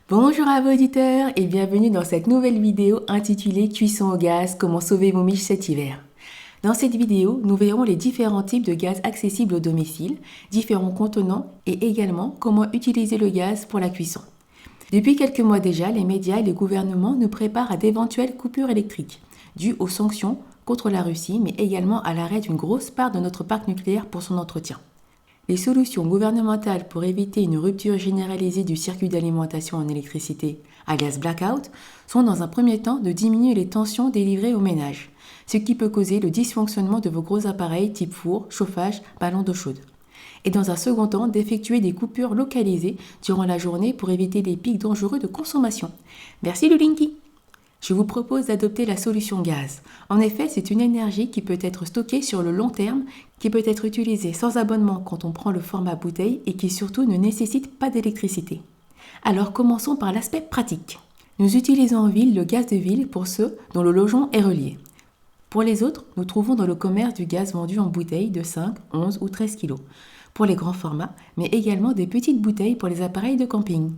Bonjour à vos auditeurs et bienvenue dans cette nouvelle vidéo intitulée Cuisson au gaz, comment sauver vos miches cet hiver. Dans cette vidéo, nous verrons les différents types de gaz accessibles au domicile, différents contenants et également comment utiliser le gaz pour la cuisson. Depuis quelques mois déjà, les médias et les gouvernements nous préparent à d'éventuelles coupures électriques, dues aux sanctions contre la Russie, mais également à l'arrêt d'une grosse part de notre parc nucléaire pour son entretien. Les solutions gouvernementales pour éviter une rupture généralisée du circuit d'alimentation en électricité, alias blackout, sont dans un premier temps de diminuer les tensions délivrées aux ménages, ce qui peut causer le dysfonctionnement de vos gros appareils type four, chauffage, ballon d'eau chaude. Et dans un second temps, d'effectuer des coupures localisées durant la journée pour éviter les pics dangereux de consommation. Merci Lulinki! Je vous propose d'adopter la solution gaz. En effet, c'est une énergie qui peut être stockée sur le long terme, qui peut être utilisée sans abonnement quand on prend le format bouteille et qui surtout ne nécessite pas d'électricité. Alors commençons par l'aspect pratique. Nous utilisons en ville le gaz de ville pour ceux dont le logement est relié. Pour les autres, nous trouvons dans le commerce du gaz vendu en bouteilles de 5, 11 ou 13 kg, pour les grands formats, mais également des petites bouteilles pour les appareils de camping.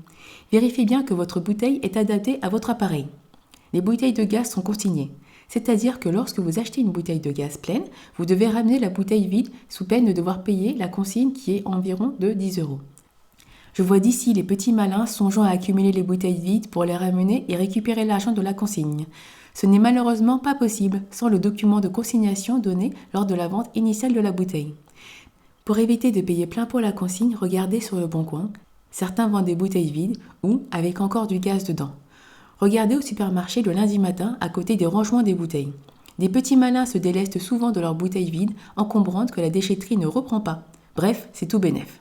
Vérifiez bien que votre bouteille est adaptée à votre appareil. Les bouteilles de gaz sont consignées, c'est-à-dire que lorsque vous achetez une bouteille de gaz pleine, vous devez ramener la bouteille vide sous peine de devoir payer la consigne qui est environ de 10 €. Je vois d'ici les petits malins songeant à accumuler les bouteilles vides pour les ramener et récupérer l'argent de la consigne. Ce n'est malheureusement pas possible sans le document de consignation donné lors de la vente initiale de la bouteille. Pour éviter de payer plein pot la consigne, regardez sur le bon coin. Certains vendent des bouteilles vides ou avec encore du gaz dedans. Regardez au supermarché le lundi matin à côté des rangements des bouteilles. Des petits malins se délestent souvent de leurs bouteilles vides, encombrant que la déchetterie ne reprend pas. Bref, c'est tout bénef.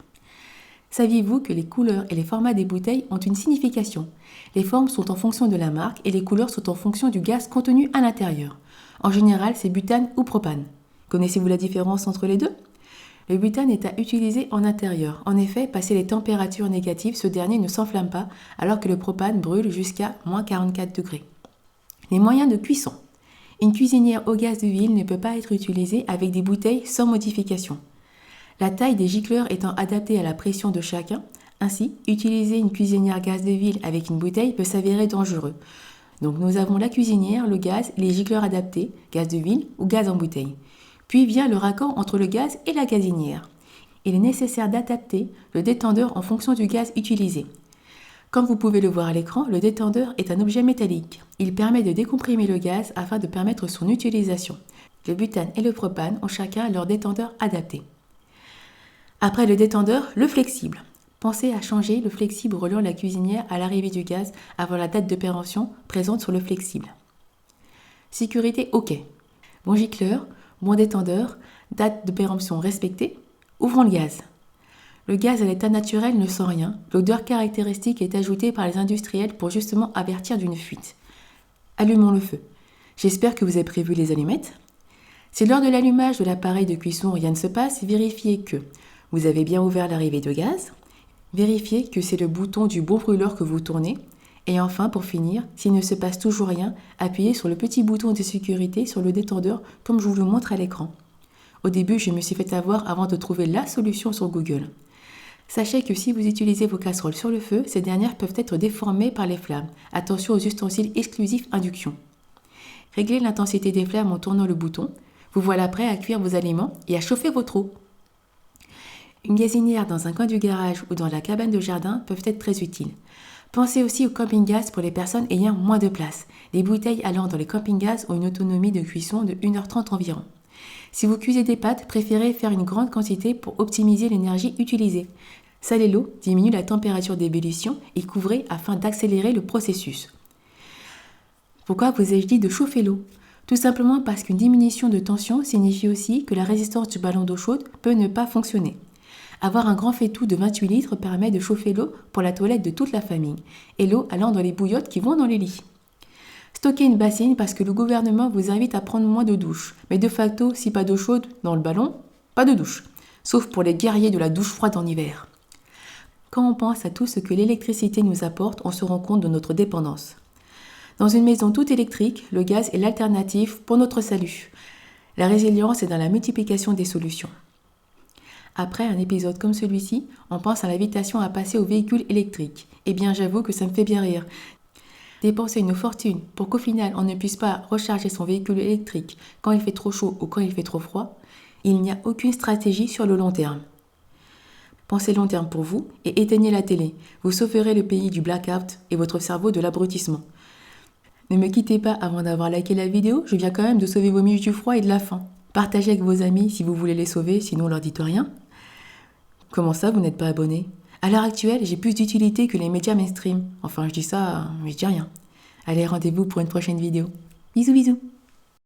Saviez-vous que les couleurs et les formats des bouteilles ont une signification? Les formes sont en fonction de la marque et les couleurs sont en fonction du gaz contenu à l'intérieur. En général, c'est butane ou propane. Connaissez-vous la différence entre les deux? Le butane est à utiliser en intérieur. En effet, passé les températures négatives, ce dernier ne s'enflamme pas, alors que le propane brûle jusqu'à moins 44 degrés. Les moyens de cuisson. Une cuisinière au gaz de ville ne peut pas être utilisée avec des bouteilles sans modification. La taille des gicleurs étant adaptée à la pression de chacun, ainsi, utiliser une cuisinière gaz de ville avec une bouteille peut s'avérer dangereux. Donc nous avons la cuisinière, le gaz, les gicleurs adaptés, gaz de ville ou gaz en bouteille. Puis vient le raccord entre le gaz et la gazinière. Il est nécessaire d'adapter le détendeur en fonction du gaz utilisé. Comme vous pouvez le voir à l'écran, le détendeur est un objet métallique. Il permet de décomprimer le gaz afin de permettre son utilisation. Le butane et le propane ont chacun leur détendeur adapté. Après le détendeur, le flexible. Pensez à changer le flexible reliant la cuisinière à l'arrivée du gaz avant la date de péremption présente sur le flexible. Sécurité OK. Bon gicleur, bon détendeur, date de péremption respectée, ouvrons le gaz. Le gaz à l'état naturel ne sent rien, l'odeur caractéristique est ajoutée par les industriels pour justement avertir d'une fuite. Allumons le feu. J'espère que vous avez prévu les allumettes. Si lors de l'allumage de l'appareil de cuisson rien ne se passe, vérifiez que vous avez bien ouvert l'arrivée de gaz, vérifiez que c'est le bouton du bon brûleur que vous tournez, et enfin, pour finir, s'il ne se passe toujours rien, appuyez sur le petit bouton de sécurité sur le détendeur comme je vous le montre à l'écran. Au début, je me suis fait avoir avant de trouver la solution sur Google. Sachez que si vous utilisez vos casseroles sur le feu, ces dernières peuvent être déformées par les flammes. Attention aux ustensiles exclusifs induction. Réglez l'intensité des flammes en tournant le bouton. Vous voilà prêt à cuire vos aliments et à chauffer votre eau. Une gazinière dans un coin du garage ou dans la cabane de jardin peuvent être très utiles. Pensez aussi au camping-gaz pour les personnes ayant moins de place. Les bouteilles allant dans les camping-gaz ont une autonomie de cuisson de 1h30 environ. Si vous cuisez des pâtes, préférez faire une grande quantité pour optimiser l'énergie utilisée. Salez l'eau, diminue la température d'ébullition et couvrez afin d'accélérer le processus. Pourquoi vous ai-je dit de chauffer l'eau? Tout simplement parce qu'une diminution de tension signifie aussi que la résistance du ballon d'eau chaude peut ne pas fonctionner. Avoir un grand faitout de 28 litres permet de chauffer l'eau pour la toilette de toute la famille et l'eau allant dans les bouillottes qui vont dans les lits. Stockez une bassine parce que le gouvernement vous invite à prendre moins de douches. Mais de facto, si pas d'eau chaude dans le ballon, pas de douche. Sauf pour les guerriers de la douche froide en hiver. Quand on pense à tout ce que l'électricité nous apporte, on se rend compte de notre dépendance. Dans une maison toute électrique, le gaz est l'alternative pour notre salut. La résilience est dans la multiplication des solutions. Après un épisode comme celui-ci, on pense à l'invitation à passer au véhicule électrique. Eh bien, j'avoue que ça me fait bien rire. Dépenser une fortune pour qu'au final on ne puisse pas recharger son véhicule électrique quand il fait trop chaud ou quand il fait trop froid, il n'y a aucune stratégie sur le long terme. Pensez long terme pour vous et éteignez la télé. Vous sauverez le pays du blackout et votre cerveau de l'abrutissement. Ne me quittez pas avant d'avoir liké la vidéo, je viens quand même de sauver vos miches du froid et de la faim. Partagez avec vos amis si vous voulez les sauver, sinon leur dites rien. Comment ça, vous n'êtes pas abonné? À l'heure actuelle, j'ai plus d'utilité que les médias mainstream. Enfin, je dis ça, mais je dis rien. Allez, rendez-vous pour une prochaine vidéo. Bisous bisous.